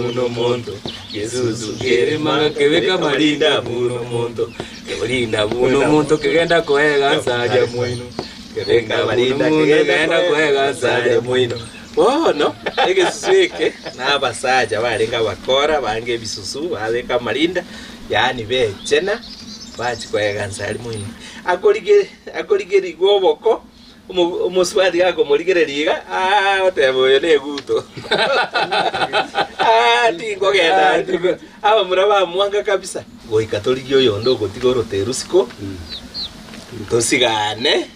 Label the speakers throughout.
Speaker 1: muno mondo Yesusu kerema kebeka malinda muno mondo Kelinda muno mondo kegenda koega saja mwino Kebeka malinda kegenda koega saja mwino no egesuike n'abasaja barenga bakora bange bisusu babeka malinda yani bechena bachi koega nsali mwino akoligere igoboko umuswadi yako muligere liga otebo yone guto tingo genda aba muraba mwanga kabisa go ikatoligi yo ndo gotigoro terusiko tosigane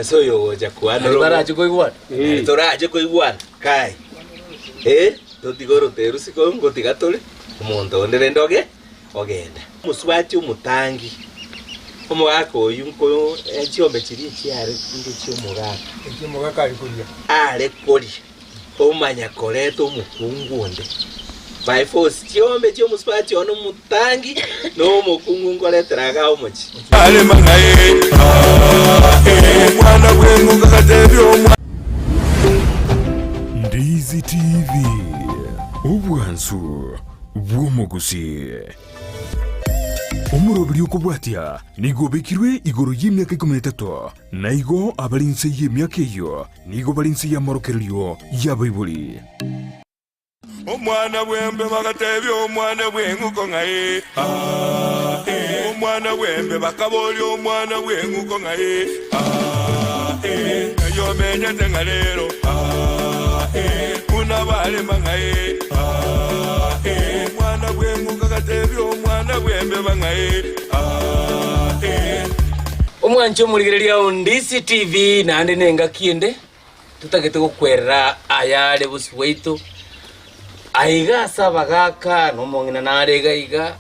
Speaker 1: eso yo jakuano baraje ko igwan toraje ko igwan kai totigoro terusiko ngotigatole umuntu ndere ndoge ogenda muswati umutangi umugako yunko ekyombe kiri cyare cy'umugaka ari kuri umanya koreto mukungunde by force cyombe cyo muswati ono mutangi no mukungu ngoreteraga umuki ale mangaye mwana gwengu kakatebyo Ndizi TV ubwansu bw'umugusi Umurobiri ukubwatia nigo bekirwe igoro y'imyaka 13 naigo abalinse y'imyaka iyo nigo balinse ya morokeryo y'abayibuli Omwana bwembe bagatebyo omwana bwenguko ngaye omwana bwembe bakabolyo omwana bwenguko ngaye yo menya tengalero una bale mangaye omwana bwenguko gatebyo omwana bwembe bangaye omwancho muligereria Ndizi TV nande nenga kiende tutagete gukwerera ayale busweito aiga sabagaka no mongina narega iga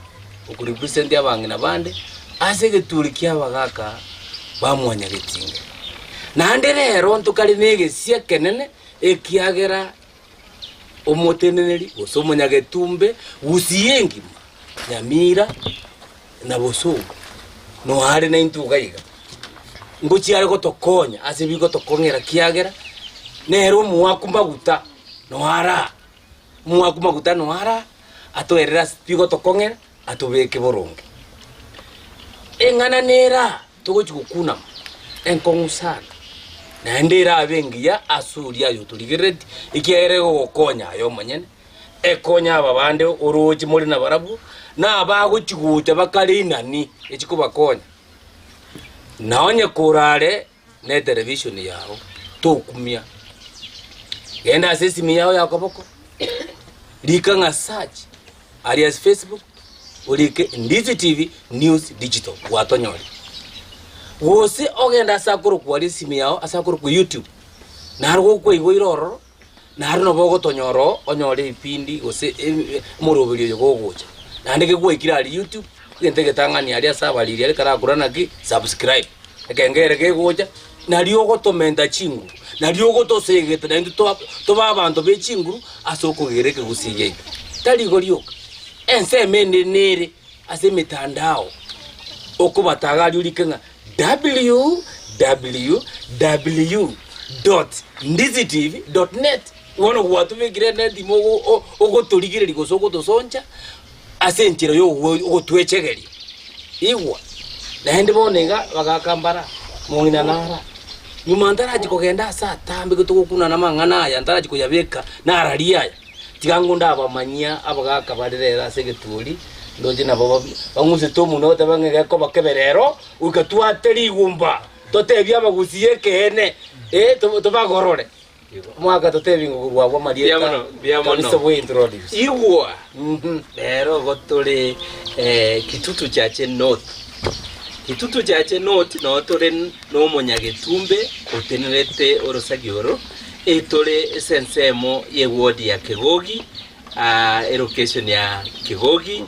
Speaker 1: ukuri present yabangina bande asege tulikia bagaka bamwanya getinge nande rero ntukali nege sia kenene ekiagera omoteneneri osomonya getumbe usiyengi nyamira na boso no hare na intuga iga nguchi ari gotokonya ase bigo tokongera kiagera nero muakumbaguta no hara muakumbaguta no hara atoerera bigo tokongera atobeke boronge engana nera togochukuna enkongusana na ndera abengiya asuria yo tuligereti ikierego gokonya ayo manyene ekonya ababande uruji muri na barabu na abaguchiguta bakalinani ekikubakonya naonye kurare ne television yao tokumia genda sesimi yao yakoboko lika nga search alias Facebook ulike Ndizi TV News Digital watonyori wose ogenda sakuru kwa simi yao asakuru ku YouTube narwo ko igwiroro naruno bogo tonyoro onyore ipindi gose murobiri yo gogocha nandike gwikira ali YouTube ngentege tangani ali asabaliri ali karakurana ki subscribe ekengere kegocha naliyo gotomenda chingu naliyo gotosegeta nandi to babantu be chinguru asoko gereke gusiye tali golioka ense mende nere ase mitandao okubatagali ulikenga www.ndizitv.net wono watu begire net mogo ogotoligire ligoso gotosonja asentiro yo ogotwechegeri igwa nandi bonenga bagakambara mongina nara nyumandara jikogenda saa tambe gutugukuna na mangana ya ndara jikoyabeka nararia tikangunda abamanyia abagakabarera segeturi ndoje nabo banguse to muno tabangege ko bakeberero ukatwateri igumba totebya bagusiye kene tobagorore mwaka totebingo gwa marieta biamono we introduce igwa rero gotore kitutu chache note no tore no monyagetumbe otenerete orosagioro etore sensemo ye ward ya Kegogi education ya Kegogi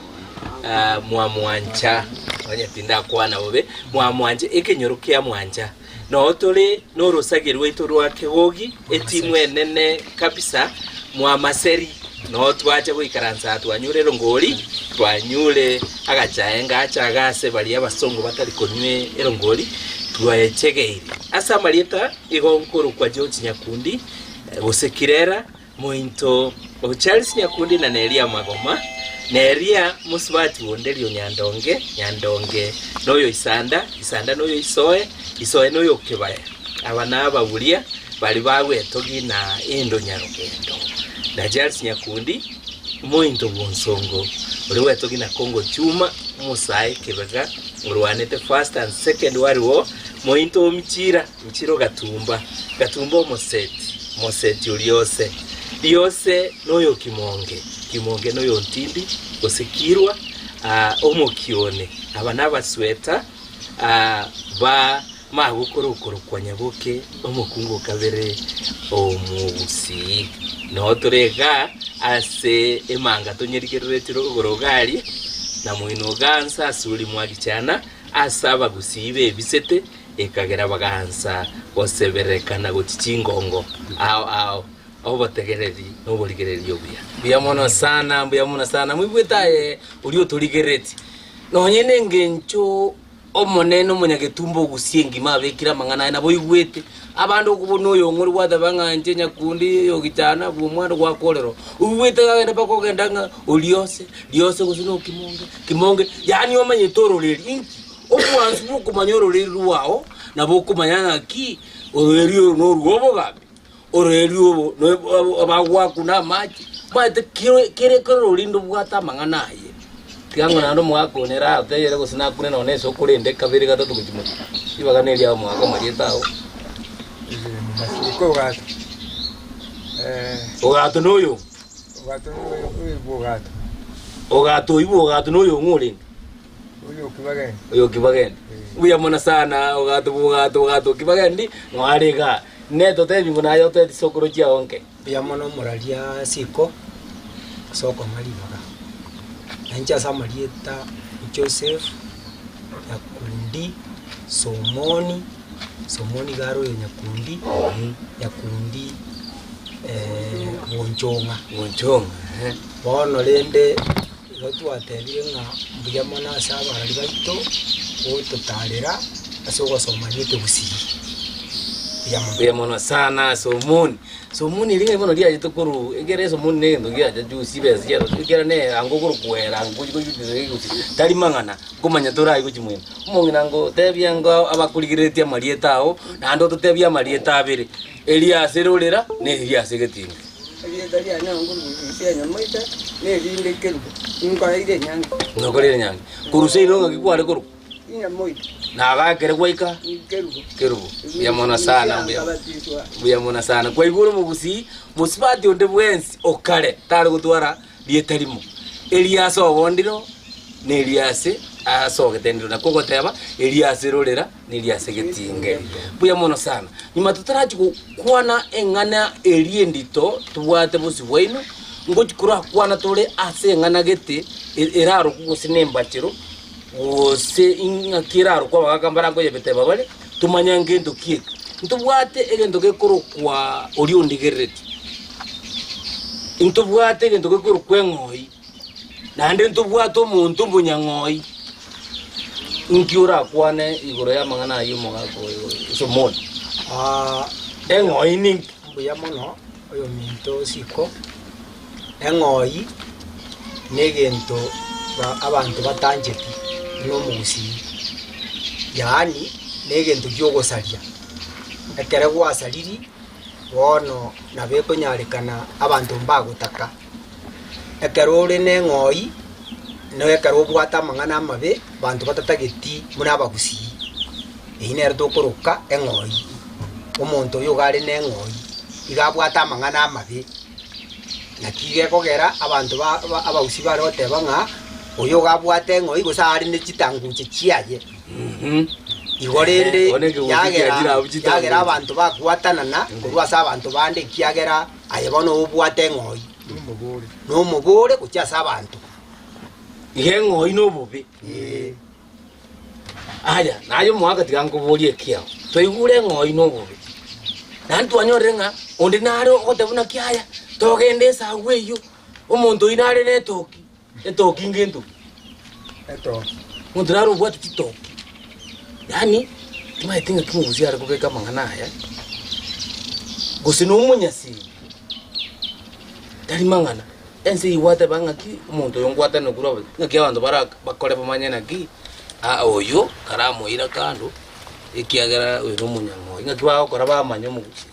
Speaker 1: mwamwancha wanyatinda kwana bobe mwamwanje ekenyorukia mwanja no tore no rosagirwe itorwa Kegogi etimu enene kabisa mwamaseri no twaje gwikaranza twanyurero ngoli twanyure agacaenga acagase bali abasongo batari konywe erongoli twaechegeire asa marieta igonkuru kwa George Nyakundi gosekirera mointo
Speaker 2: Charles Nyakundi na Neria Magoma. Neria musubati wondelio nyandonge noyo isanda noyo isoe noyo kibaya. Abana ababulia bali bawe togi na endo nyarugendo. Na Charles Nyakundi mointo bonsongo uriwe togi na Kongo chuma musai kibega urwanete first and second wariwo mointo mchiro gatumba moseti uliose noyo kimonge noyo ntindi osekirwa omokione abana basweta ba magukuru kwa nyabuke omukungu kabere omubusi no turega ase emanga tonyerikerere tirogorogali na muino gansa asuri mwagichana asaba gusibe bisete ekagera bagansa boseberekana gotichingongo aho bategereri no boligereri obuya buya mono sana mwibwetaye uri otoligereti no nyene ngencho omoneno munyagetumbo gusiengi mabekira mangana na boigwete abando kubona oyo ngori watha banganje Nyakundi yo gitana bumwando gwa kolero ubwete gagenda bakogenda uliose gusino kimonge yani omanye toro leri okwansu bukumanyoro leri ruwao na bokumanyana ki orerio no ruobo gabe orerio no abagwa kuna maji bate kire koro lindo bwata mangana ye tiango nando mwako nera ateyere gusina kune no neso kurende kabiri gatatu kujimu ibagane lya mwako marietao
Speaker 3: Masiko gato.
Speaker 2: Ogato noyo. Ogato noyo nguri. Oyo kibageni. Uya mona sana ogato kibageni ngwarega. Neto tebi ngona yo te sokoro chia onke.
Speaker 3: Ya mono moralia siko. Soko malibaga. Ancha samarieta Joseph Nyakundi Somoni garo ya Nyakundi Bonjonga bono lende gotwatebire nga mbuya mona saba ari baito ototarera asogo somanyete busiri
Speaker 2: ya mona sana Somoni linga bono dia jitokuru egere Somoni ne ndo ya ju sibes ya egere ne angoguru kwera nguko tari mangana kumanya torai kuchimwe umongina ngo tebya ngo abakuligiretia marietao na ndo totebya marieta abiri Elias erolera ne Elias getinga
Speaker 4: Elias ya nyango nsenya moita ne linde kelu ngora ide nyango
Speaker 2: ngorere nyango kurusei no ngakikware kuru
Speaker 4: ina moita
Speaker 2: na bagakere kwaika kerubu ya mona sana buya mona sana kwa iguru mugusi musibati onde bwensi okare tare gutwara lietarimo Elias obondiro ne Elias asogetendiro na kogoteba Elias erolera ne Elias getinge buya mono sana nyuma tutarachi kwana engana eliendito tubwate busi bwaino ngokikura kwana tole ase engana gete eraro kugusinemba chiro ose ingakiraro kwa bakambara ngo yebeteba bale tumanyange ndokie ntubwate egendo gekoro kwa oriondigereti ntubwate egendo gekoro kwengoi nande ntubwate omuntu mbunyangoyi nkiura kwane igoro ya mangana yumo gako Somoni engoi ni
Speaker 3: mbuya mono oyo minto siko engoi negento abantu batanjeti no musi yani negento gyogosaria ekere gwasaliri wono nabeko nyarekana abantu mbagutaka ekero uri nengoi no ekero bwata mangana mabe bantu batatageti muna bagusi ine rtokoroka engoi omonto yo gari nengoi igabwata mangana mabe nakige kogera abantu abagusi baroteba nga oyo gabwate ngoi gusari ne chitangu chiaye igorende yagera abantu bakwatanana kurwasa abantu bande kiagera ayebono obwate ngoi no mubore kuchasa abantu
Speaker 2: ngoi no bubi aya nayo mwaka tigankubulie kiao toigure ngoi no bubi nantu anyorenga onde naro otebuna kiaya togende saweyo omuntu inare netoki ngento mundraro bwatu titoki yani timaitinga kimuzia rekobeka mangana haya gusino umunyasi
Speaker 1: tari mang'ana ense iwate bang'aki omonto oyo ngwate nokura ng'aki abanto bakore bamanye naki oyo karamoira kando ekiagera oyo nomonyang'oi ng'aki bagokora bamanya omogusi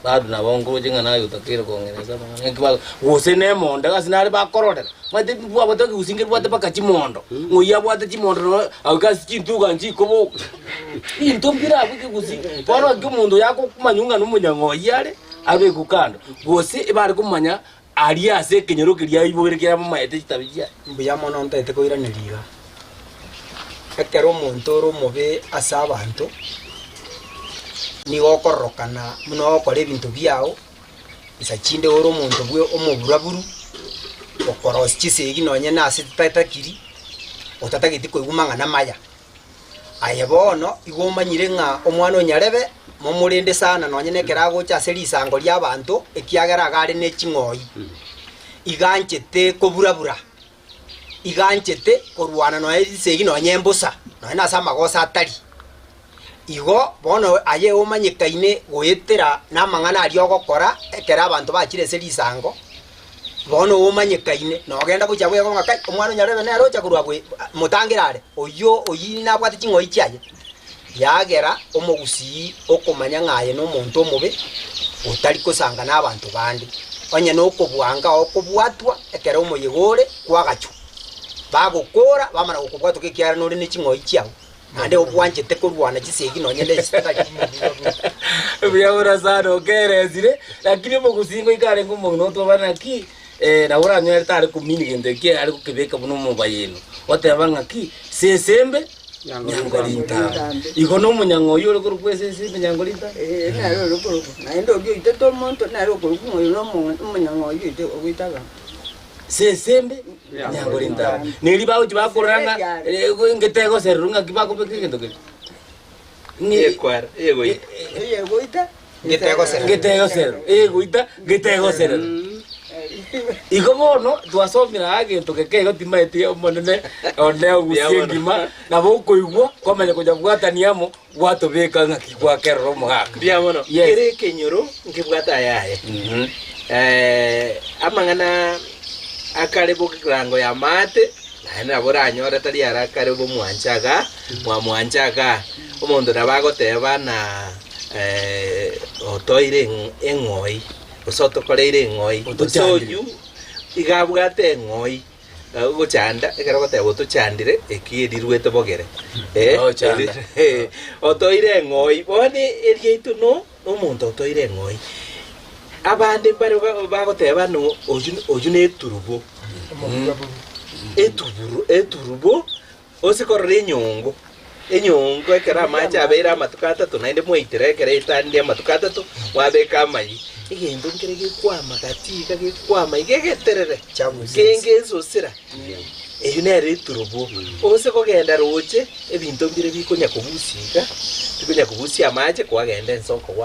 Speaker 1: badu nabongoroche ng'ana ayo takire kong'eresa ng'aki gose nemonde gasi nare bakororera mate bwabate kigusinge bwate baka chimondo ng'oya bwate chimondo au gasi chintuga nchikoboka into mpira abwe kigusi bono ng'aki omonto yakokumanyunga nomonyang'oi are abe gukando gose ebare kumanya ari ase ekenyoro kiria ibogere kera mamaete chitabi chia
Speaker 3: mbuya mono ntete koiraneriga ekero omonto ore omobe ase abanto nigo okororokana muno okora ebinto biao isa chinde ore omonto bwe omoburaburu okorosi chisegi nonye nase titatakiri otatageti koigwa mang'ana maya aye bono igo omanyire ng'a omwana onyarebe momurinde sana nonye nekera agocha ase risango ria abanto ekiagera agare ne ching'oi iganchete koburabura iganchete korwana noe risegi nonye embusa nonye nase amagosa atari igo bono aye omanyekaine goetera namang'ana ari ogokora ekera abanto bachire ase risango bono omanyekaine nogenda gocha bwego ng'akai omwana onyarebe nero ocha korwa bwe motangirare oyo oyini nabwate ching'oi chiaye yagera omogusi okomanya ng'aye n'omonto omobe otari kosanga n'abanto bande onye nokobwanga okobwatwa ekera omoyegore kwagachu bagokora bamara gokobwatwa kekiara nore ne ching'oi chiao ande obwanchete korwana chisegi nonye ndesitari
Speaker 1: byabura sana okerezire lakini omogusi ngo ikare ngomono tobana ki na ura nyere tare kumini gende ki ari kukebeka buno mobayeno oteba ng'aki sesembe nyangolinta igo nomonyang'oi ore korukwese sesembe nyangolinta
Speaker 4: naro rokoro naendo gyo iteto monto naro korukumo yo omonyang'oi ite ogwitaga
Speaker 1: sesembe nyangolinta neri bawo chibakoranga ngetego serunga kibakopeke gendo ke
Speaker 2: Ekwar, ego
Speaker 4: goita
Speaker 3: ngetego sere
Speaker 1: ngetego sere igo bono twasomira agento kekego timaete omonene one ogusie ngima nabo koigwa komenya kuja bwataniamo gwatobeka ng'aki gwakerera omogaka
Speaker 2: bia mono kere kenyoro nkibwata yaye amang'ana akarebo kirango ya mate naenda boranyora tari arakarebo mwanchaga mwanchaga omonto nabagoteba na otoire eng'oi osotokoreire eng'oi osoyu igabwate eng'oi gochanda ekero goteba otochandire ekierirwete bogere otoire eng'oi bone eriaitu no omonto otoire eng'oi abande bare bagoteba no oyu neturubo eturubo osikorora enyongo ekera amache abeire amatuko atatu naende mwaitire ekera etandi amatuko atatu mwabeka amayi egento nkere gekwama katika gekwama igegeterere kengesosira eyu nere eturubo ose kogenda roche ebinto mbire bikonya kobusiga bikonya kobusia amache kwagenda ensoko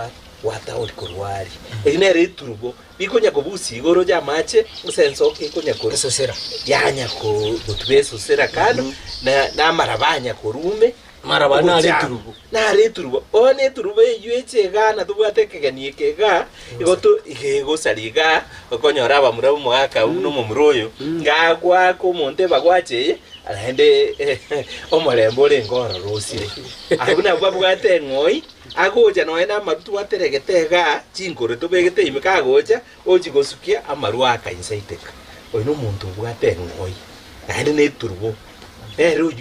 Speaker 2: watauri korwari eyu nere eturubo bikonya kobusiga oroja amache usensoke ikonya korososera yanya gotubesosera kando namarabanya korume
Speaker 1: marabana
Speaker 2: returubo one turubo eyuechega na tubwate keganie kega igoto igegosariga okonyora abamura omwaka uno momuroyo ngagwa ko monte bagwache arende omorembo ore ngoro rosire aguna babwate eng'oi agoja noe na marutu ateregetega chinkore tobegete imeka agoja ojigosukia amaruaka insaiteka oyo no muntu bwate eng'oi naende neturubo ero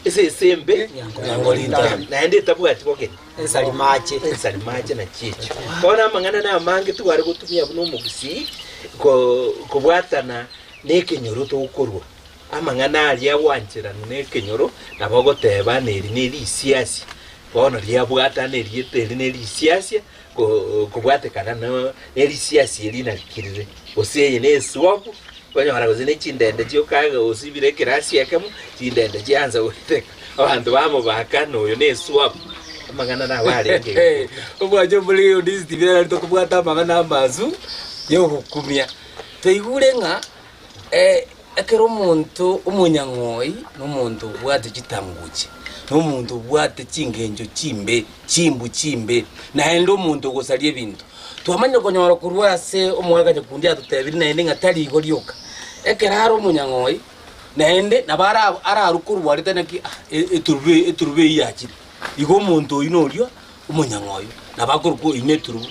Speaker 2: ese sembe
Speaker 1: nyangolinta
Speaker 2: naende tabwati bogeni
Speaker 3: ensalimache
Speaker 2: na chicho bona mang'ana na mange tware gutumia buno mugusi kobwatana nekenyoro tokorwa amang'ana aria wanchirana nekenyoro nabogoteba neri isiasi bona ria bwatana erieteri neri isiasi kobwatekana neri isiasi erina kirire oseye neswabu konyora gozine chindende chiokaga osibire kirasi yakemo chindende chianza guteka abantu bamo bakano yo neswabu amang'ana na barenge
Speaker 1: obwaje muri odisitibira rito kubwata amang'ana amazu yo hukumia toigure ng'a ekero omonto omonyang'oi n'omonto bwate chitambuche n'omonto bwate chingenjo chimbe naende omonto gosaria ebinto twamanya konyora kurwa ase omwaga nyakundi atutebiri naende ngatari igorioka ekeraro munyang'oi naende nabara ararukurwa riteneki eturube yachire igo omonto oyu norio omunyang'oyo nabakorukwo ine turubu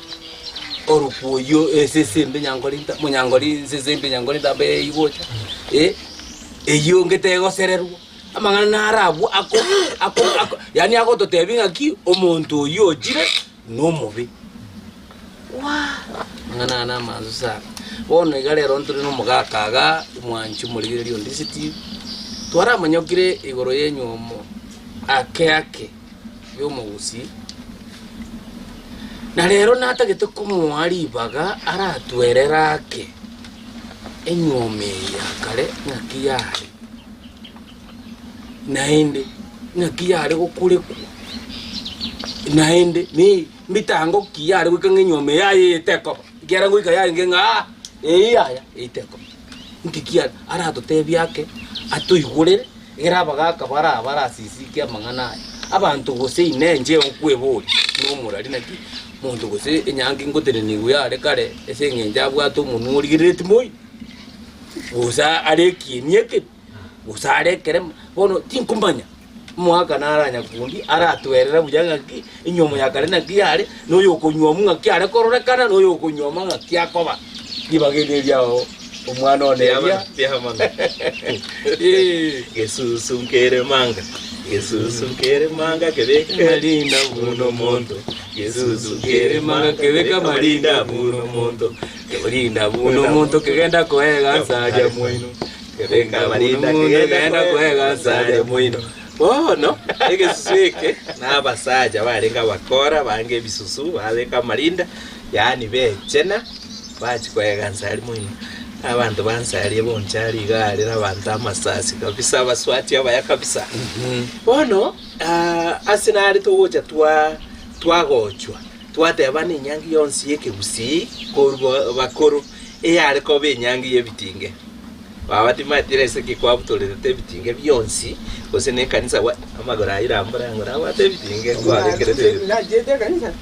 Speaker 1: orukwoyo esesembe nyangorinta munyangori sesembe nyangorinta be igocha eyo ngetegosererwa amang'ana narabu ako yani agototebi ng'aki omonto oyu ochire nomobe ng'ana na manzo sana bono iga rero nturi nomogakaga mwanchi murigererio ndisiti twaramanyokire igoro yenyuomo ake yomugusi na rero natagete kumwaribaga aratwerera ake enyuome ya kare ng'akiyare naende ng'akiyare gokurekwa naende ni mitango kiyare gwika ng'enyuome yaye eteko igera gwika yaye ng'eng'a yaya eteko nkikiyare aratotebia ake atoigorere egera abagaka barasisike amang'ana aya abantu gose inenje okwebori nomorari naki muntu gose enyangi ngoteneniwe yare kare ase eng'enje abwate omonwa origireti moi gusa arekienieke gusa arekere bono tinkumanya mwaka naranya kundi aratwerera buya ng'aki enyomo ya kare naki yare noyo okonyuomu ng'aki are kororekana noyo okonyuoma ng'aki akoba libagereria omwana oneria
Speaker 2: Gesusu nkere manga kebeka malinda buno mondo Gesusu nkere manga kebeka malinda buno mondo
Speaker 1: kebulinda buno muntu kegenda koega saja mwino
Speaker 2: kebeka malinda kegenda kwega saja mwino bono egesusu eke n'abasaja barenga bakora bange ebisusu babeka malinda yani bechena bachikwega nsali mwino abantu bansaliye bonchari gari n'abantu amasasi kabisa baswati abaya kabisa bono asinari tugocha twagochwa twateba n'enyangi yonsi yekegusi korwa bakoro eyare ko benyangi yebitinge babati matirese kikwabutorete bitinge byonsi gose ne kanisa wa amagora irambara ngora bate bitinge kwarekerete
Speaker 4: na jete kanisa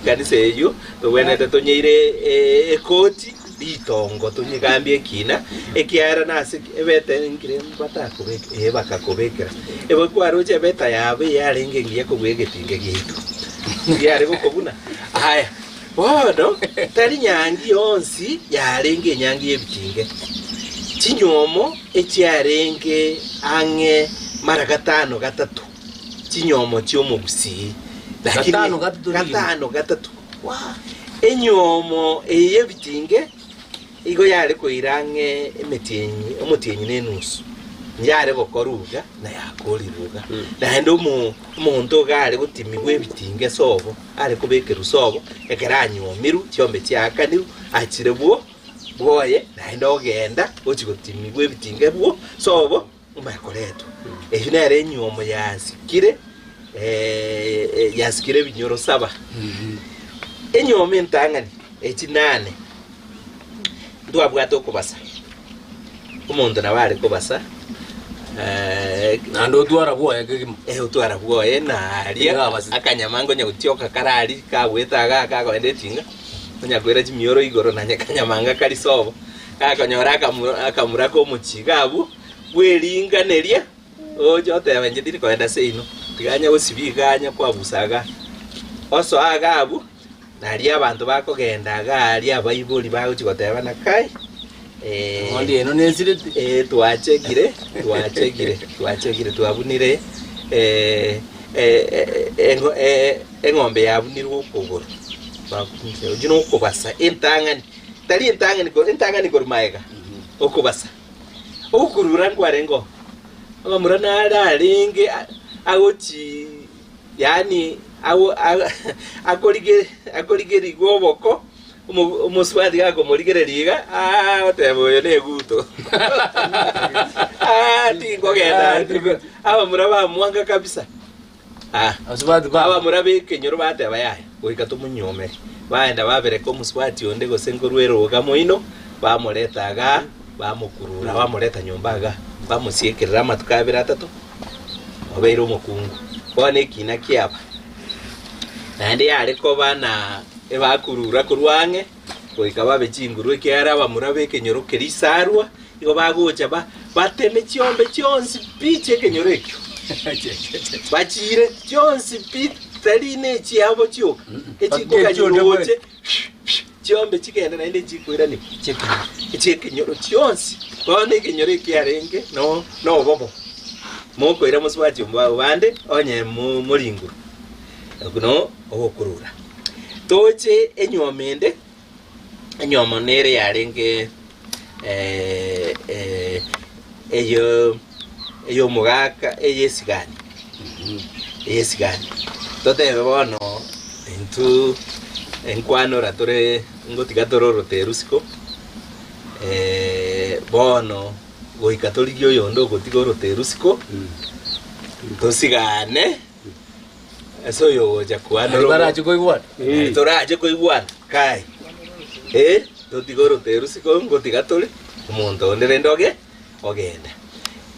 Speaker 2: kanisa eyo tobwenete tonyeire ekoti bitongo tunyigambye ekina ekiara nase ebete ngire batakobeke bakakobekera ebo kwaroche beta yabe yarenge ngiye kubwegetinge gitu yare gukobuna haya bono tari nyangi yonsi yarenge nyangi yebitinge kinyomo ekyarenge ange mara gatano gatatu kinyomo cyomugusi gatano gatatu enyomo eyebitinge igo yare koirange emetienyi omutienyi nenusu yare gokoruga na yakoriruga naende omonto gare gotimigwa ebitinge sobo are kobekeru sobo ekeranyomiru chiombe chiakaniru achire bwoye naende ogenda ochigotimigwa ebitinge bwo sobo omakoreto eyo nere enyomo yasikire binyoro saba enyomo entang'ani echinane ndwabwate okobasa omonto nabare kobasa
Speaker 1: nando twara bwoye kegimo
Speaker 2: otwara bwoye naria akanyamango nyagutioka karari kabwetaga akagoende tinga onyakwera chimioro igoro na nyakanyamanga kari sobo akanyora akamura ko muchigabu bweringaneria ojote ndiri koenda seino tiganya osibiganya kwabusaga oso agabu naria abantu bakogendaga ari abaibori bagochigoteba na kai
Speaker 1: ondi eno nesirete
Speaker 2: twachegire twabunire eng'ombe yabunirwe okogoro bakunze ujino okobasa entang'ani korumaega okobasa okurura ngwarengo amamura nararenge agochi yani akorigeri goboko umuswadi gako morigereriga oteboyo neguto tingogenda abamura bamwanga kabisa abamura bekenyoro bateba yaya goika tumunyomere baenda babereka omuswati onde gose ngorweroga moino bamuretaga bamukurura bamureta nyombaga bamusiekerera amatukabira atatu obeire omukungu bone kina kiaba naende yare ko bana ebakurura kurwange goika babe chinguru ekiara bamurabe kenyoro kerisarwa igo bagocha bateme chiombe chionsi piche kenyoro ekyo bachire chionsi pitarine chiabo chioka echikoka nyoche chiombe chikenda naende chikwira ni kenyoro chionsi bone kenyoro ekiarenge no bobo moko ira muswati mbande onye muringuru kuno okurura toche enyomende enyomonere yarenge eyo mugaka eyesigani totebe bono entu enkwano ratore ngotiga tororo terusiko bono goika torigio yondo gotiga roterusiko tosigane eso yo ja kwano
Speaker 1: baraje koigwana
Speaker 2: toraje koigwana kai totiga roterusiko ngotiga tori omonto ondere ndoge ogenda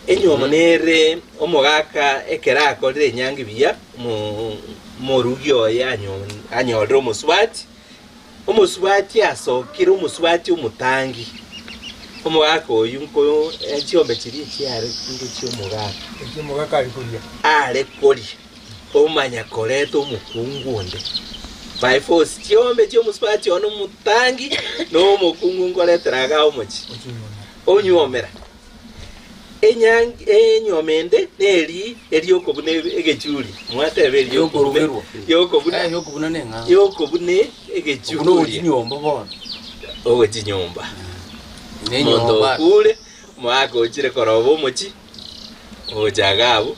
Speaker 2: enyomonere omogaka ekera akorire nyangi biya morugio anyolre omuswati asokire omuswati omutangi omogaka oyu nko echiombe chiri chiare omogaka are koria omanya koreta omukungu onde by force chiombe chiomuswati ono mutangi no omukungu ngoreteraga omochi onyomera enyomende neri okobune egechuri mwatebe eri okobune egechuri
Speaker 1: no chinyomba bono
Speaker 2: owe chinyomba nenyomba kule mwako chire korobo mochi ojagabu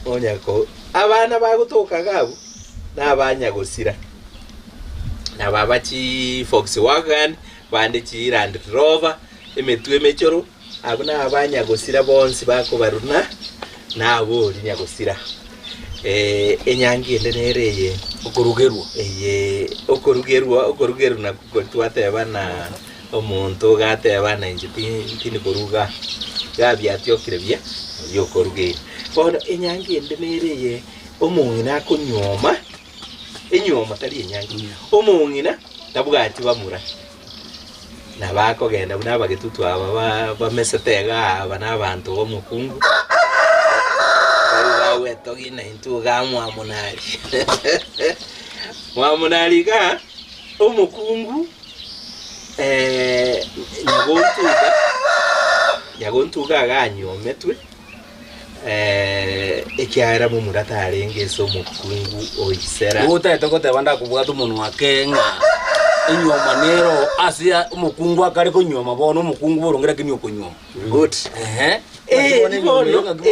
Speaker 2: onyako abana bagutoka gabu nabanya gusira nababa chi Volkswagen bande chi Land Rover emetwe mechoro abuna abanya gusira bonsi bako baruna nabo linya gusira enyangi endereye okurugerwa na kutwateba na omuntu gateba na injitini kuruga gabyatyo bya yokorugera bono enyangi endereye omungina kunyoma enyoma tali enyangi omungina tabugati bamura nabako genda buna bagetutu aba bamesetega aba nabantu bomukungu bawe togina into gamwa munali mwamunali ga omukungu nyagontuga ganyometwe ekiara mu muratare ngeso omukungu oisera
Speaker 1: utaete goteba ndakubwata omonwa wake ng'a enyomanero asia omukungu akare konyoma bono omukungu borongera kini okonyoma
Speaker 2: good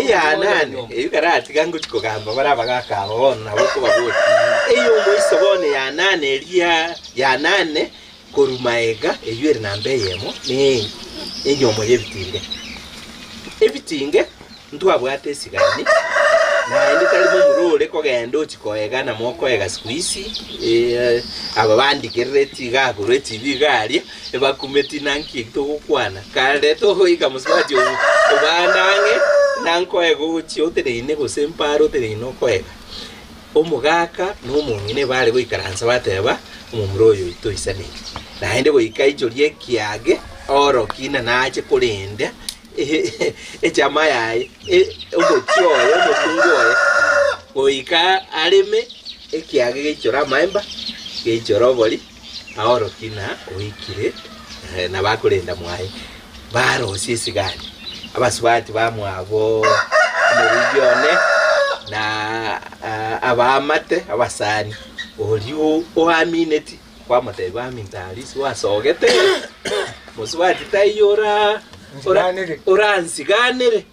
Speaker 2: yanane ebikarati gango chikogamba barabagaka bono nabo kubabuta eyo moiso bone yanane eria yanane korumaega eyere nambe yemo ni enyomo yebitinge ntwabwate esigani naende tali mumurore kogenda ochikoega na mokoega squeeze aba bandikirire tiga agure TV garia ebakumeti nanki togokwana kare tohoika muswaji obanange nankoega gochiotereine gosemparo tereino koega omugaka no mungine bari goikaransa bateba omumuroyo itoisane naende goika ijorie kiage orokina nache kurenda echama yaye ogochioyo omukungoye goika arime ekiage geichora maemba geichora obori aorokina oikire na bakurenda mwaye barosi esigani abaswati bamwabo murigione na abamate abasani oliwo oamineti kwamate bamintalisi wasogete muswati tayora oransiganire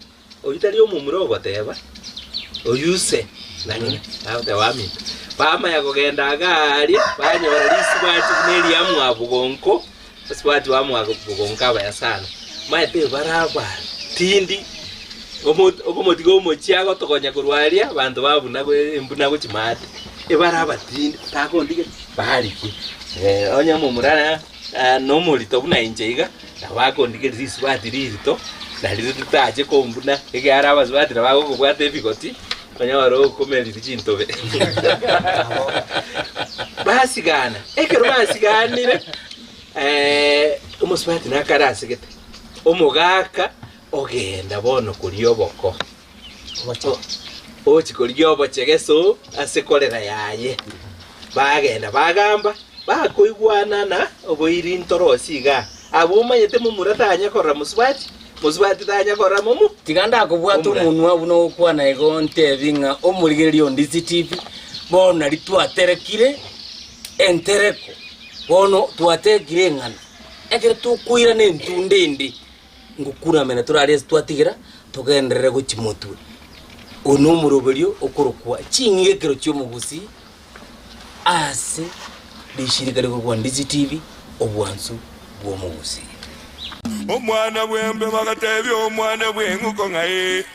Speaker 2: oyitali omumurogo teba oyuse nanyina aute wami bama yakogenda agari banyora lisibati neli amwabugonko basibati bamwabugonka abayasana maete baraba tindi ogomotigo omochiago tokonya kurwaria bantu babuna embuna gochimate ebaraba tindi takondige bariki onya mumurana no molito buna injeiga nabakondige lisibati lirito naliritaje kombuna egaraba zwati nabagokubwate ebigoti Kanyaro komeli chintobe. Basigana. Ekero basiganire. Umuswati nakarasi gete. Omugaka ogenda bono kuryoboko. Ochi kuryobo chegeso asekolera yaye. Bagenda bagamba bakoigwana na oboiri ntorosiga. Abumanyete mumuratanya korra muswati. Muswati tanya korra mumu.
Speaker 1: Tiganda akubwata umuntu wabuno okwana ego ntebinga omurigerio ndisi TV. Bono ali twaterekire entereko. Bono twatekire ngana. Ekere tukwira n'entundindi. Ngukura mena turari twatigira tugenderere guchimutwe. Ono muroberio okorokwa chingekero cyomugusi ase bishirikare kwa Ndisi TV obwansu bwomugusi.
Speaker 5: Omwana bwembe bagatebya omwana bwenguko ngaye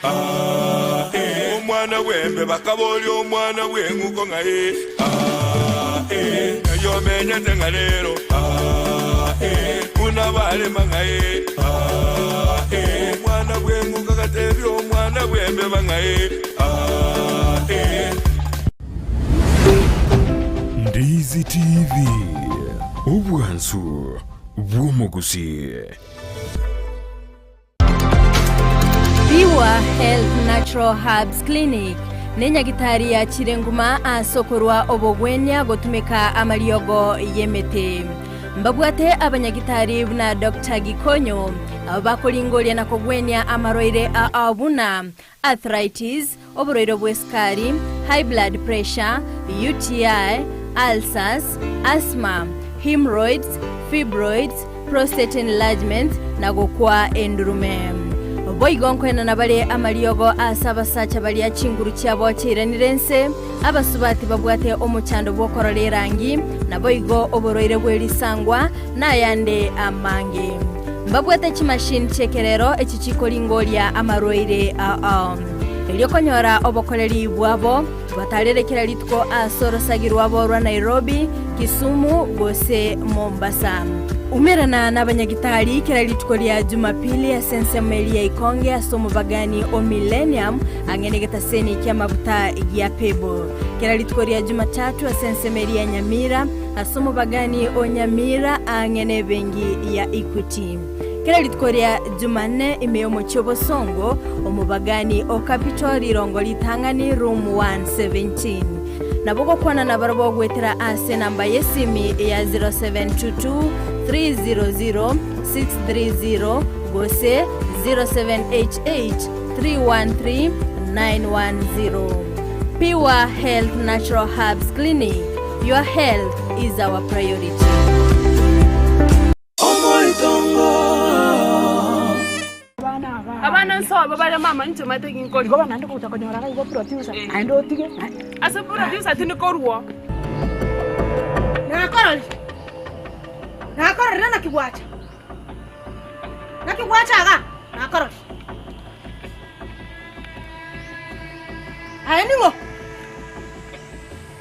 Speaker 5: omwana bwembe bakaboli omwana bwenguko ngaye yo menya tengalero kuna bale mangaye omwana bwenguko gatebya omwana bwembe bangaye
Speaker 6: Ndisi TV obwansu bwomugusi.
Speaker 7: Biwa Health Natural Herbs Clinic nenyagitari ya Chirenguma asokorwa obogwenya gotumika amariogo yemete. Mbabwate abanyagitari na Dr. Gikonyo abakolingolia na kogwenya amaroire a abuna, arthritis, oburoiro bweskari, high blood pressure, UTI, ulcers, asthma, hemorrhoids, fibroids, prostate enlargement na gokwa endurume. Boigonkwena na bale amariogo asaba sacha bali ya chinguru cyabo kiranirense abasubati babwate omuchando bokorole rangi na boigo oboroire bwelisangwa na yande amange. Mbabwate chimashini chekerero echichikolingolia amaroire Eliokonyora obokoleri bwabo batarerekera litko asorosagirwa borwa Nairobi, Kisumu, gose Mombasa. Umerana n'abanyagitari kera litko lya Jumapili ya Sensemeli ya Ikonge asomo bagani o Millennium angenegeta seni kya mabuta ya Pebo. Kera litko lya Jumatatu ya Sensemeli ya Nyamira asomo bagani o Nyamira angene bengi ya Equity. Kera litkoria Jumanne imeyomo chobo songo omubagani o Capitol irongo litangani room 117. Naboko kwana na barabo gwetera ase namba yesimi ya 0722 300 630 gose 0788 313 910. Piwa Health Natural Herbs Clinic. Your health is our priority.
Speaker 8: Abana nsoba bale mama nje mateki nkoli
Speaker 9: ngoba nandi kutakonyora ka ibo producer ando tige
Speaker 8: ase producer tini koruo
Speaker 9: na korol na kibwacha aga na korol ayeningo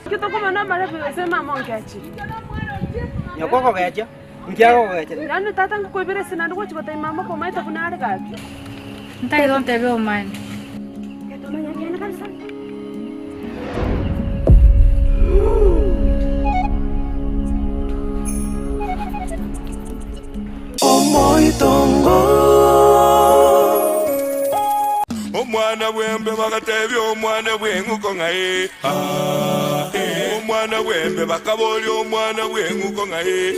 Speaker 8: kitoko na male sema mongachi
Speaker 3: Nyakoko gacha nkiago gacha
Speaker 8: nani tata ngikubire sinandi kwa chibata mama kwa maita kunare gapi
Speaker 9: ntai don't tebe o man
Speaker 5: omwana bwembe bagatebya omwana bwenguko ngaye omwana bwembe bakaboli omwana bwenguko ngaye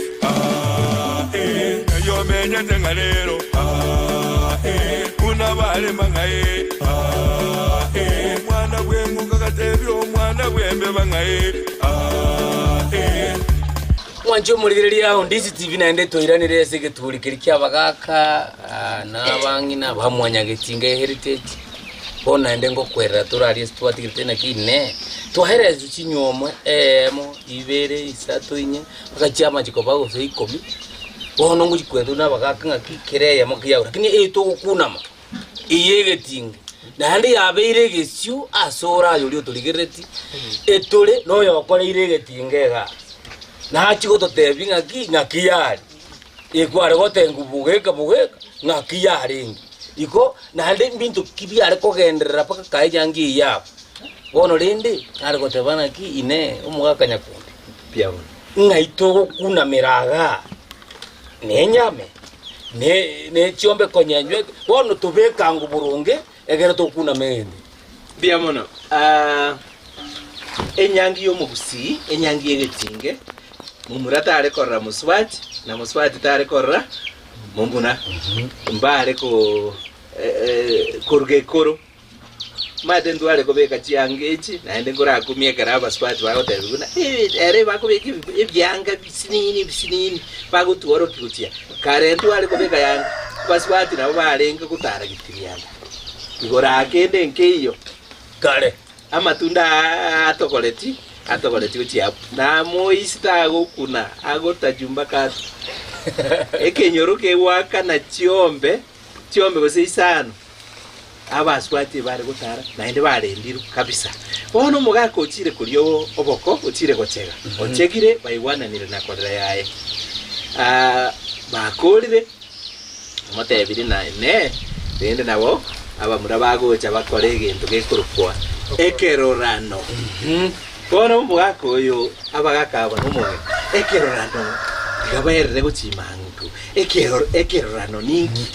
Speaker 5: yo menya tengalero kuna bale mangaye omwana bwenguko gatebya omwana bwembe bangaye
Speaker 1: Mwanjo muligereria Ndisi TV naende toiranire sege tulikirikia bagaka nabangi na bamwanya getinga heritage bona ende ngo kwera turari twatigirite na kine twahereza chinyomwe emo ibere isato inye bakachama chikobago se 10 bono ngukwetu na bagaka ngakikereya mokiya lakini eto kunama iyegetinga nandi yabeire gesyu asora yuri tuligereti etole no yokoreire getingega na chigo totebi ngakiyari ikware gotengubugeka ngakiyari iko nande bintu kibyare kogenderera paka kai yangi ya bono rindi ari gotebana ki ine omugaka nyakundi
Speaker 2: pia bono
Speaker 1: ngaito kuna miraga nenyame ne chiombe konyanjwe bono tubeka nguburunge egera tokuna mende
Speaker 2: pia bono enyangi yomugusi enyangi yegetinge mumurata ari korra muswati na muswati tare korra mumbuna mbare ko kurge koro made ndwale ko beka chiangechi naende ngora kumie karaba swati ba hotel kuna ere ba ko beki ebyanga bisinini ba go tuoro kikutia kare ndwale ko beka yanga baswati na barenga kutara gitiriana igora akende nkeyo
Speaker 1: kare
Speaker 2: amatunda atokoleti uchiapu na moista gukuna agota jumba katu ekenyoroke waka na chiombe gose isano abaswati bari gutara naende barendiru kabisa bono mugako ochire kurio oboko ochire gochega ochegire baiwananire na kodra yaye bakorire motebiri na ne bende nabo abamura bagocha bakore egento gekurukwa ekerorano bono mugako oyo abagaka bano moyo ekerorano gabaerere gochimangu ekerorano ningi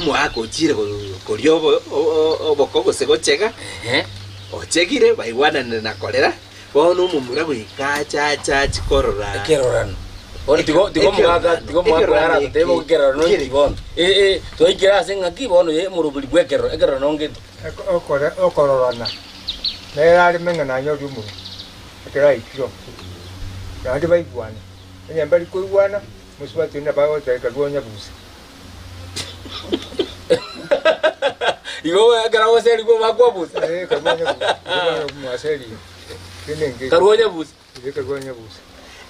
Speaker 2: mugako ochire koriobo oboko gose gochega ochegire baiwananire na kolera bono mumura goikacha chikorora
Speaker 1: ekerorano bono tigo mugaka ara tebo ekerorano tigo toikira senga ki bono ye murubuli ekerorano ngeto
Speaker 10: okororana nera menga na nyoru mu ekera ikiro yandi baigwana nyambali kuigwana muswati na bawo taika gonya busi
Speaker 1: igo agara waseli go bakwa busi
Speaker 10: kagonya busi maseli kinenge
Speaker 1: kagonya busi
Speaker 10: kagonya busi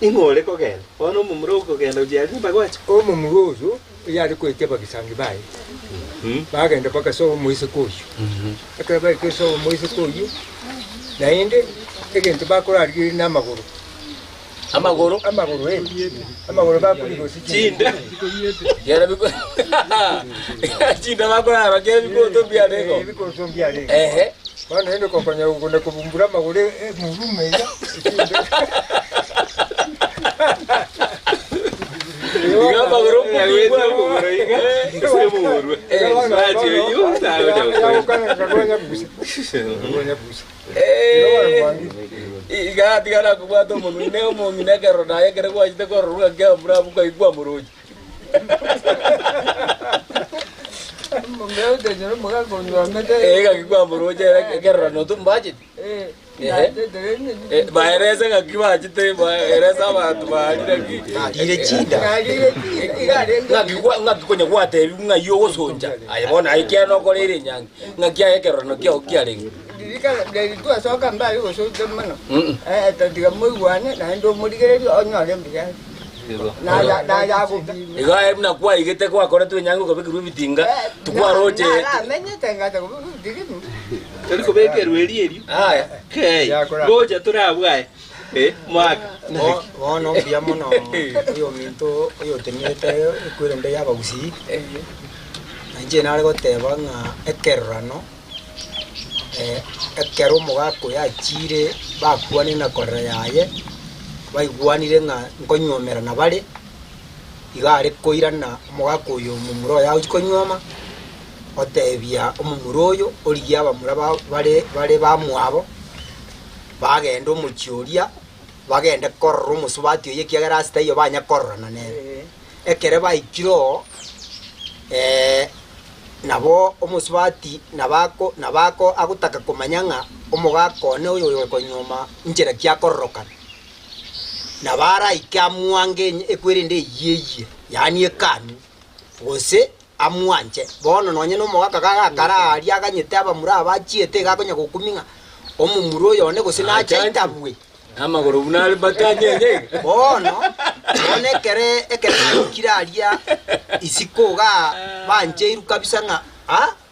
Speaker 2: ingole ko genda bono mumuro ko genda ujali bagwacha
Speaker 10: o mumurozo yari ko ikeba gisangi bai bagenda paka so muise koyo akaba ke so muise koyo naende egento bakora ari na maguru
Speaker 1: amaguru
Speaker 10: bakuri go
Speaker 2: chinda
Speaker 1: yara biko chinda bakora bagera biko to biarego
Speaker 10: biko to biarego bana ndo kompanya ngone kubumbura maguru murume ya
Speaker 1: Iga maguru iga tigana kubato munine omongine kerona yekere kwachite koruga kya murabu kwa igwa muruji
Speaker 4: Mbeo de jero muga konwa mete
Speaker 1: ega kigwa muruji kerona tumbaji baereza ngakiwa chite baereza abantu barire
Speaker 3: ile chinda
Speaker 1: ngakikonya kwatebi ngayo gosonja ayibona aikia no korire nyangi ngakia ekerona kya okiarenga
Speaker 4: dirika de tu asoka mbali gosonja mano tadiga muigwane na ndo murigereri onyore mbiya na ya go
Speaker 1: iga ebna kwa igete kwa kore tu nyangi ko bikiru bitinga tukwa roje
Speaker 4: na menye tenga ta digini
Speaker 2: tari ko bekeru eri
Speaker 1: aya
Speaker 2: kei goja turabwae mwaka
Speaker 3: bono bia muno yo minto yo temiete kwirende yaba gusi nje nare goteba nga ekerrano ekero mugako ya chire bakwani na korra yaye baigwanire nga nkonyomera na bale igare koirana mugako yo mumuro ya ukonyoma otebia omumuroyo oriya bamura bale bamwabo bagenda omuchioria bagenda korro musubati oye kiagara stayo banya korrana nere ekere baikiro nabo omusubati nabako agutaka kumanyanga omugako ne oyo konyoma njera kya korroka nabara ikamwange ekwirinde yeye yani ekanu gose amwanje bono nonye no mogaka gagakara ari aganyete abamura abachiete gakonya gukuminga omumuro yone gose na chaitabwe
Speaker 1: amaguru bunali batanye
Speaker 3: bono ekere kiraria isikoga banje iru kabisa nga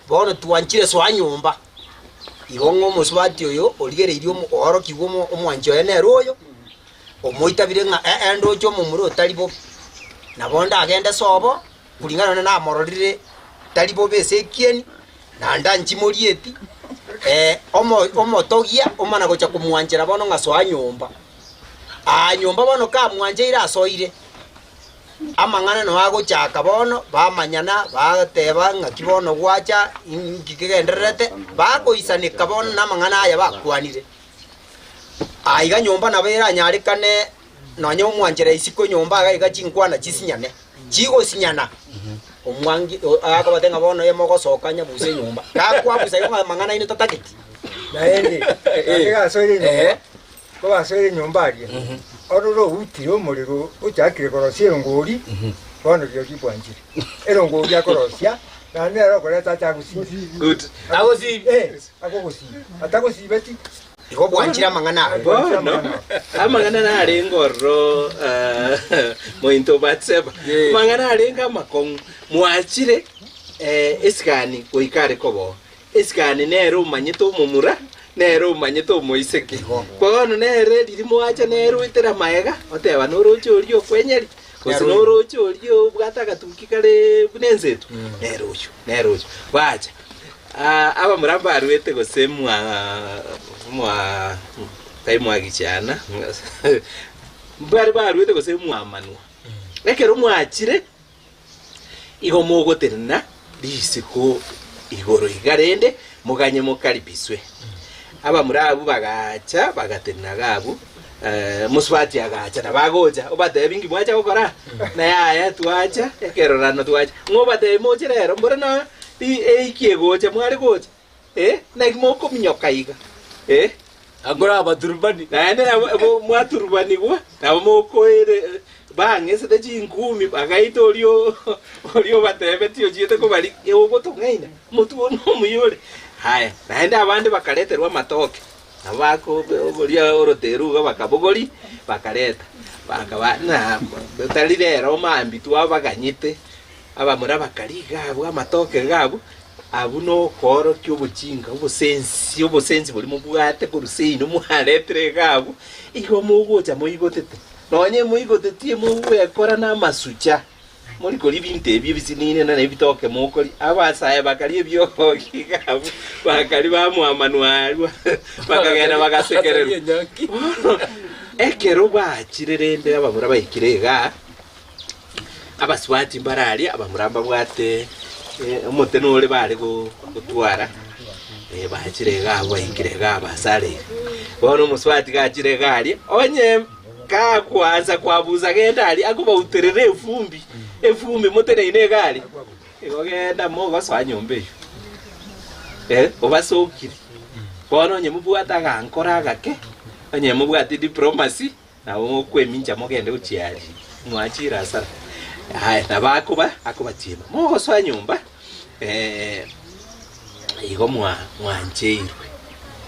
Speaker 3: bono tuanchire swa nyumba igongo musubati oyo origereirio oro kigomo omwanjo ene royo omoitabire nga endo cho mumuro talibo nabonda agenda sobo kulingana na amororire talibo bese kieni na ndanchi morieti omotogia omana gocha kumwanjira bono ngasoa nyomba nyomba bono ka mwanjira asoire amang'ana no agochaka bono bamanyana bagateba ng'aki bono gwacha ngikigendererete bakoisanika bono namang'ana aya bakwanire iga nyomba nabo eranyarekane nonya omwanjira isiko nyomba agaiga chinkwana chisinyane chigosinyana omwangi akabatenga bono yemogosoka nyabuse nyomba gakwabusa yo mang'ana ino tatakiti
Speaker 10: naende gasoire nyomba ko basoire nyomba aria ororo utiro omorero ochakire korosia ngori bono ryo kibwanjire ngori akorosia nane arokoreta chagusibi
Speaker 2: good
Speaker 10: agogusibi atagusibeti
Speaker 3: igo bwanjira mang'ana
Speaker 2: bono amang'ana nare ngorro mointo batseba mang'ana arenga makong mwachire eskani goikare kobo eskani nero manyito mumura nero manyito moiseke bono nere ririmo acha nero itera maega oteba norocho orio kwenyeri kosi norocho orio bwataga tukikare bunenzetu nero bacha aba muramba arwete gosemwa taimwa gichana bari barwete gosemwa manwa ekero mwachire igo mogoterna risiko igoro igarende muganye mukaribiswe aba murabu bagacha bagaterna gabu muswati agacha nabagoja obate bingi mwacha gukora na yaya twacha ekerorano twacha ngobate mocherero mborana eikigocha mwari gocha na kimoko minyoka iga
Speaker 1: agora abaturbani
Speaker 2: naende mwaturbani gwa nabo mokoere bang'ese de chinkumi bagaita orio batebetio chiete kobari egogotong'aina motuo no muyore haya naende abande bakareterwa amatoke nabako oria oroteruga bakabogori bakareta bakaba na tarirero mambi twabaganyite abamura bakariga abo amatoke gabo abuno koro ky'obuchinga obusensi buli mubwate kuruseino muharetere gabo igo mugocha moigotete nonye moigotetie mugwekora n'amasucha muri kuri binte ebyo bisinine na nebitoke mukori abasaye bakari ebyo gabo bakari bamwamanwarwa bakagenda bagasekererwa ekero bakirerende abamura bayikirega abaswati mbarari abamuramba bwate omotenore bari gutwara bakirega abo bayikirega abasare bono muswati gakirega ari onye kakwanza kwabuza genda ari akuba uterere efumbi motereine gari igogenda mo baswanyombe obasokiri bono nye mubwata gankora gake onye mubwati diplomacy nawo kweminja mogende uchiari mwachira sara haya nabakuba akubatiema mo swanyomba igo mwancheirwe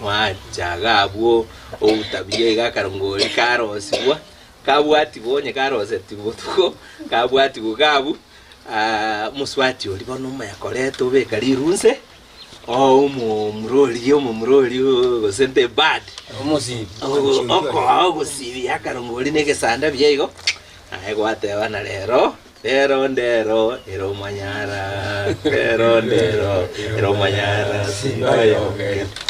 Speaker 2: mwachagabwo outabiye gakarongori karosibwa kabwati bonye karoseti butuko kabwati gugabu muswati oli bono mayakoreto bekari runse omumuroli gosente bad omusibi yakarongori negesanda byego ayegwateba na rero ndero ero manyara ero manyara sibayo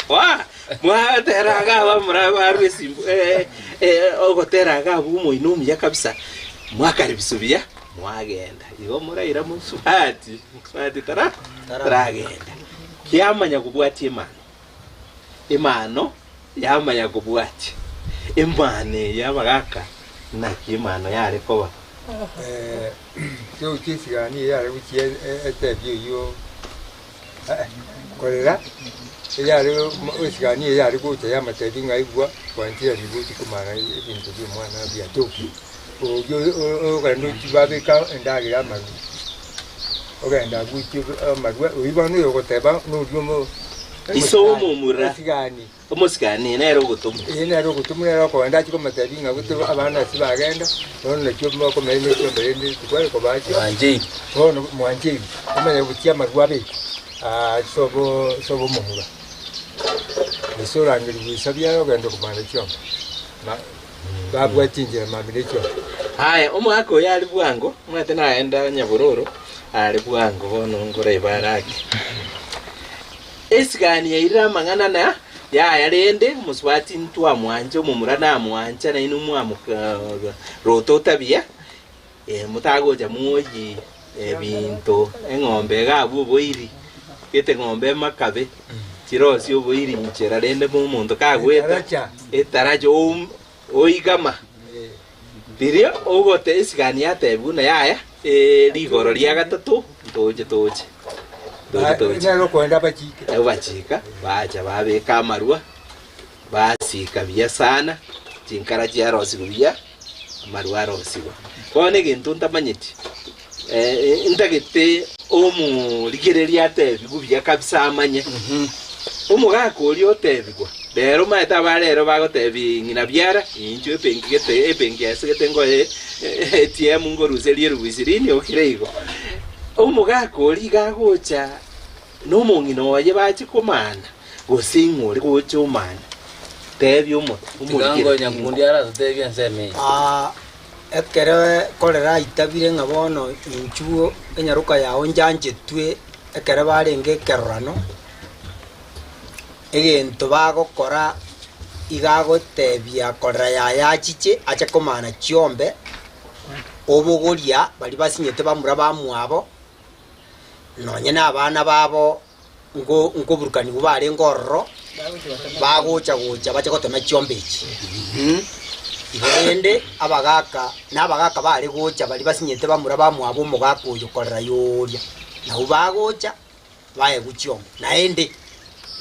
Speaker 2: wa mwateraga bamuraba rwesimbu ogoteraga bumo inumya kabisa mwakaribisubya mwagenda igo muraira muswati taragenda yamanya kubwati imano yamanya kubwati imane yabagaka na kimano yare koba
Speaker 10: yo kisigani yare bukiye etebyo yo korera yare usigani yare gute yamatedi ngaigwa kwantira ributi kumara ibintu by'umwana bya toki yo kandi kibabeka endagira amaru ogenda guti amarwe uyibano yo goteba n'uryumo
Speaker 2: isomo mura
Speaker 10: sigani
Speaker 2: omusigani nero gutumwe
Speaker 10: nero gutumwe nero ko ndachi ko matedi ngagutu abana sibagenda none nakyo moko mene cyo mbere twari ko baje
Speaker 1: anje
Speaker 10: bono mwanje kumenya butia marwabe sobo muhura nisorangiri bisabya ogenda kumana cyo na babwa tinje mamire cyo
Speaker 2: haya omwako yali bwango mwate naenda nyaburoro ali bwango bono ngore baraki esigani yaira mangana na ya rende muswati ntwa mwanje mumurana mwanje na inu mwamuka roto tabia mutagoja muoji binto eng'ombe gabu boiri kete ng'ombe makabe tirosi oboiri nchera rende mu muntu kagweta etarajo oigama dirio ogote esigani atebu na yaya rigoro ria gatatu toje
Speaker 10: Nero kwenda bachike.
Speaker 2: Bachika bacha babeka amarua basika bia sana chinkara chia rosi bia amarua rosi ba kone gintu ntamanyiti ndagete omu ligereria tebi bubia kabisa amanye omugakuri otebigwa rero maeta barero bagotebi ngina biara inju epengigete epengiyasegete ngo ATM ngoruserie rubisirini okireigo omugakuri gagocha no mongino waye bachi komana gosingore gochomana tebi omo
Speaker 1: tigango nyangundi ara tebi nseme
Speaker 3: ekere kolera itabire ngabono inchuo enyaruka yawo njanje twe ekere barenge kerorano egento bagokora igagotebia korera yayachiche acha komana chiombe obogoria bali basinyete bamura bamwabo nonye n'abana babo ngo burukani bubare ngororo bagocha bacha gotona chiombe iki igende abagaka bari gocha bali basinyete bamura bamwabo mugaka uyu korera yoria na ubagocha baye guchiombe naende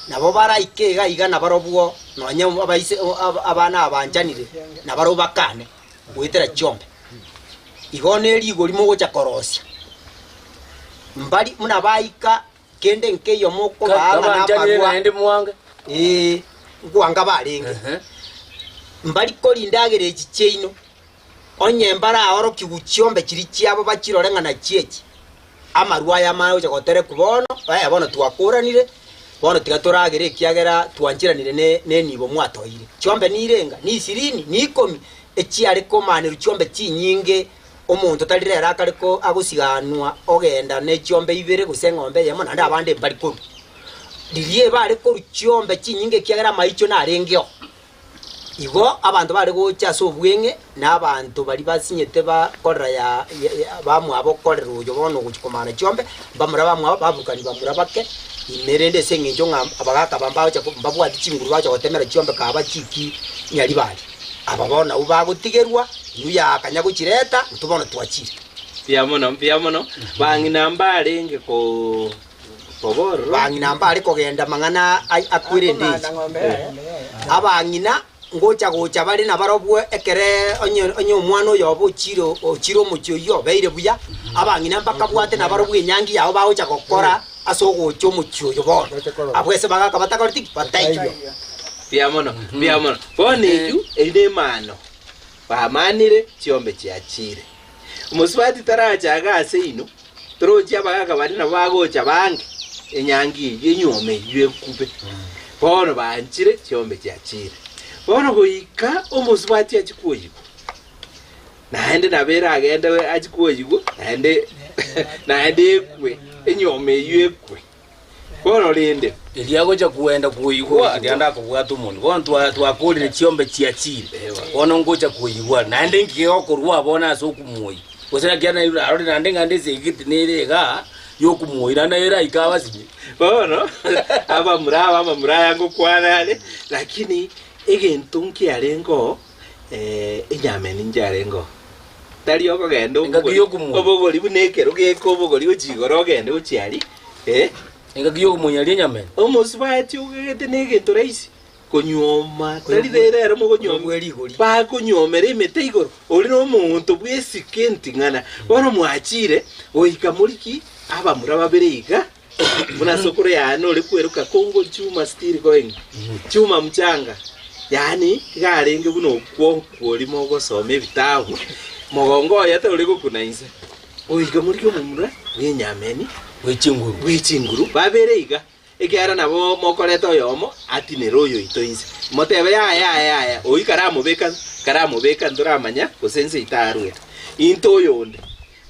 Speaker 3: nabo baraikega igana barobwo nonye abaise abana abanjanire na barobakane gwitera chiombe igone ligo limo gocha korosia mbali muna baika kende nkeyo moko baanga na barwa
Speaker 1: ende muwanga
Speaker 3: ngwanga barenge mbali koli ndagere ekicheino onye mbara ahoro kiguchiombe kiri chiabo bachirorenga na chiechi amarwa ya mayo jagotere kubono bono twakuranire bono tigatoragere kiagera twanjiranire ne nibo mwatoire chiombe nirenga ni 20 ni 10 echiare komanira chiombe chinyinge omuntu talirera akariko agusiganwa ogenda ne chiombe ibere guseng'ombe yemo nanda abande bari koru dirie bari koru chiombe chinyinge kiagera maicho na rengeo igo abantu bari gocha so bwenge na abantu bari basinyete ba korra ya bamwe abokorera uyo bono guchikomana chiombe bamura bamwe babukani bamura bake imerende sengenjo nga abagaka bambao cha mbabwati chinguru bacha gotemera chiombe ka bachiki nyali bali ababona ubagutigerwa nuya akanya guchireta tubona twachire
Speaker 2: piamono bangina mbarenge ko boro
Speaker 3: bangina mbare kogenda mangana akwire ndiji abangina ngocha gocha bari na barobwe ekere onye omwana oyo ochiro mucho yo beire buya abangina mpaka bwate na barobwe nyangi yao baocha gokora asogo chomucho yo bono abwese bagaka batakoriti bataiyo
Speaker 2: piamono boneju ende mano bamanire chiombe chiachire umuswati taraja agase ino troji abagaka bari na bagocha bange enyangi yenyome yekube bono banchire chiombe chiachire bono goika umuswati achikoyigo naende nabera agenda we achikoyigo naende ekwe enyome yekwe bono linde
Speaker 1: eliagocha kuenda kuigwa ndianda kubwatu mundu bono twakulire chiombe chiachire bono ngocha kuigwa naende ngio kurwa bona asokumuyi gusera kiana yura arori nande ngande segiti nerega yokumuira na era ikawazi
Speaker 2: bono aba yango kwanale lakini egentunki arengo enyameni njarengo tali yoko gendo obogori bunekero geko obogori ochigoro gende ochiari
Speaker 1: engagiyo kumunyali nyameni
Speaker 2: omuswati ugete negento raisi konyoma tali rero mo konyoma ba konyomera imete igoro ori no muntu bwesikenti ngana bono mwachire oika muriki aba muraba bereiga muna sokoro yana ori kweruka kongo chuma steel going chuma mchanga yani garenge buno kwori mo gosome bitabu mogongo yate ori gukunainse oika muriki omumura yenyameni wechinguru babereiga ekiara nabo mokoreto yomo ati neroyo itoinse motebe ya oikara ndoramanya gosense itarwe into yonde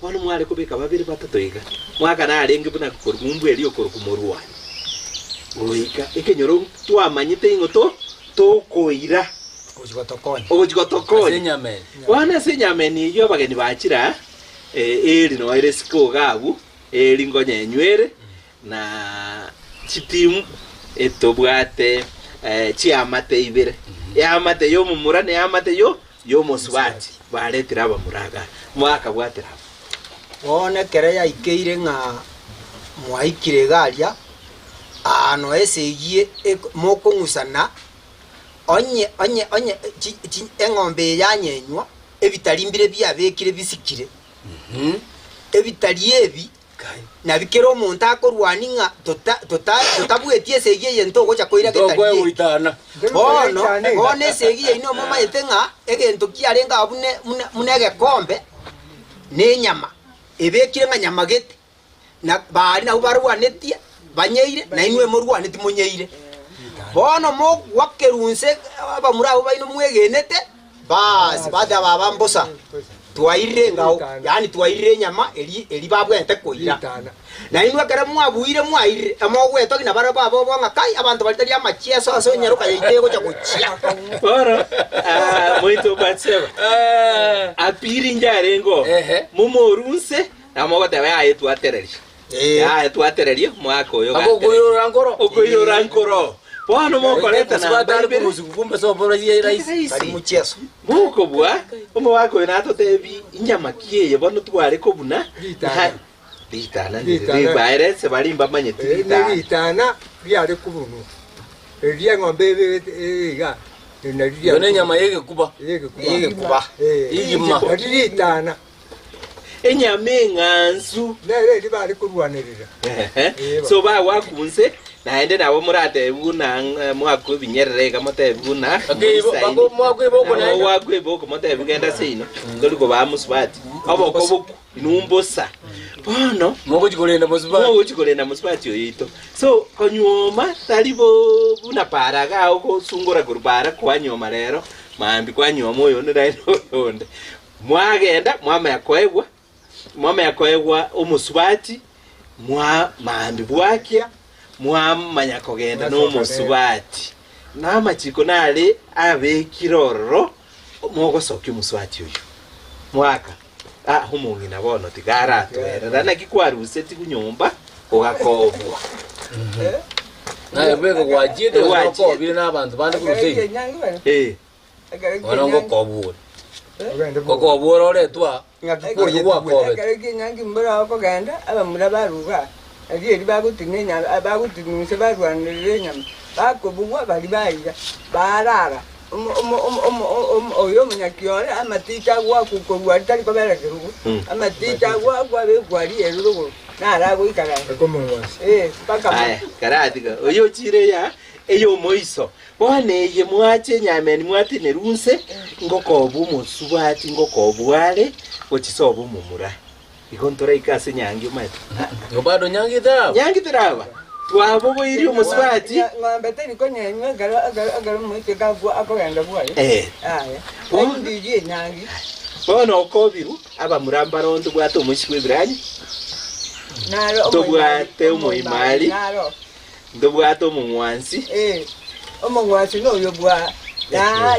Speaker 2: bono mware kubeka babiri batatoiga mwaka na arenge buna korumbu eli okorkumurwa oika ikenyoro twamanyite ingoto tokoira ogotokonya
Speaker 1: Senyame.
Speaker 2: wana senyameni yo bageni bachira eri no ire sikogabu eri ngonyenywere na chitimu etobwate chiamate ibere yamate yo mumura ne yamate yo moswati baretira abamuraga mwaka bwatira
Speaker 3: wone kere ya ikeire nga mwaikire garia ano esegie moko ngusana onye engombe yanyenywa ebitalimbire byabekire bisikire ebitali ebi na bikero omuntu akorwani nga totabwetie esegie yento gocha koira ketali bono esegie ino mama yetenga egento kiarenga abune munege kombe nenyama ebekire nga nyama gete na bari na ubarwanetie banyeire na inwe murwaneti munyeire bono mo wakerunse abamurabo baino mwegenete basi bada babambosa twaire ngao yani twaire nyama eri babwente koira na inwe kare mwabuire mwaire amogweto kina bara babo bonga kai abantu balitari amachieso aso nyaruka yitego cha kuchia
Speaker 2: bora muito batseba apiri njarengo mumorunse amogote baye twatereri twatererio mwaka uyo okoirora nkoro bono mokoreta na
Speaker 1: Bible usikumbe so bora ye rais
Speaker 3: kari mucheso
Speaker 2: muko bwa omo wako ina totebi inyama kiye bono tware kobuna litana baire se balimba manyeti
Speaker 10: litana byare kubunu eria ngombe ga
Speaker 1: yone nyama yege kuba igima
Speaker 10: litana
Speaker 2: enyame ngansu
Speaker 10: nere bari kurwanirira
Speaker 2: so ba wakunse naende nabo murate buna mwako binyerere kamote buna mwako iboko mote bigenda sino ndoliko ba musbati abo ko inumbosa bono
Speaker 1: mogo chikolenda
Speaker 2: musbati oyito so konyoma talibo buna paraga uko sungura kurbara kwa nyoma lero mambi kwa nyoma oyo ndaino yonde mwagenda mwama yakoegwa omusubati mwa mambi bwakya mwa manyakogenda no musubati na machiko nale abekirororo mogo soki musubati uyu mwaka humungi nabono tigara twera na kikwaruse tikunyomba ogakobwa
Speaker 1: na bego gwajide wako biri nabantu bandi kuruse wanongo kobwa koko bora twa ngakikuri wakobe
Speaker 4: kare nyangi mbara ko ganda aba murabaruga ari bagutinya bagutinyuse barwanirire nyama bakobugwa bari bayira barara oyo munyakiore amatita gwa kukorwa tari ko barakerugo amatita gwa begwari erugo narago ikara
Speaker 2: paka karadiga oyo chireya eyo moiso boneye mwache nyameni mwate nerunse ngokobu musubati ngokobwale ochisobu mumura ikontora ikase nyangi umate
Speaker 1: ngobado nyangi
Speaker 2: daraba twabo iri umusubati
Speaker 4: ngombe tari ko nyenywe garo mwite gagwa akogenda bwaye aya ndije nyangi
Speaker 2: bono kobiru aba muramba rondo bwato umushwe biranye tobwate umuimali ndobwate umumwansi
Speaker 4: omongwasi no yobwa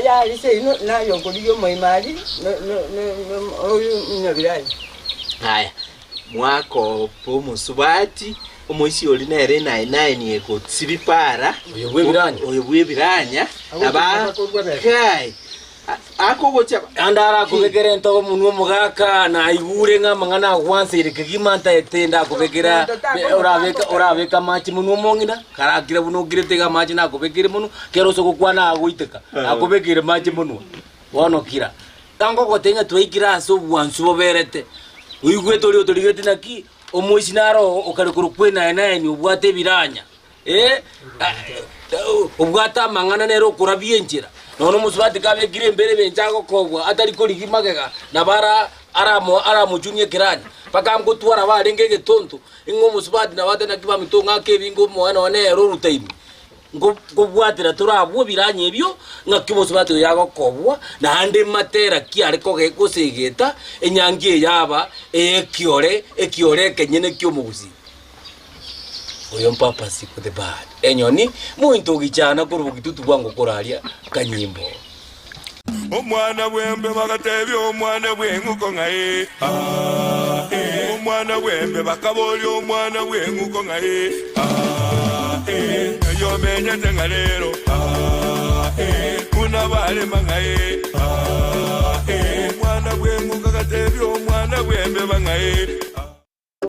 Speaker 4: ya lise ino na yokoli yo moimali no oyu nyabirani
Speaker 2: haya mwako po musubati omoisi oli nere 99 yeko tsibipara oyo bwebiranya aba kai akogocha
Speaker 1: andara kubegera nto munwo mugaka na igure nga mangana gwansire kigimanta etenda kubegera urabeka machi munwo mongina karakira buno girete machi na kubegera muno kero soko kwana agoiteka akubegera machi munwo wono kira tango gotenga twikira so bwansu boberete uigwe tori otorigete naki omoisi naro okarikuru kwena nani ubwate biranya ubwata mangana nero kurabienjira nono musubati kabe gire mbere benjago kobwa atari ko ligimagega nabara aramo junye kirani paka mko twara barenge getonto ingo musubati nabate nakiba mitonga kebingo mwana wane ruru time ngo bwatira turabwo biranye ebyo ngaki musubati yago kobwa na ande matera ki ariko gekosegeta enyangi yaba ekiore kenyene kyo mubuzi oyo mpapasi ku the bad enyoni muntu gichana kurubuki tutu bwango koralia kanyimbo
Speaker 5: omwana bwembe bagatebya omwana bwenguko ngaye omwana bwembe bakaboli omwana bwenguko ngaye eyo menya tengalero kuna bale mangaye omwana bwenguko gatebya omwana bwembe bangaye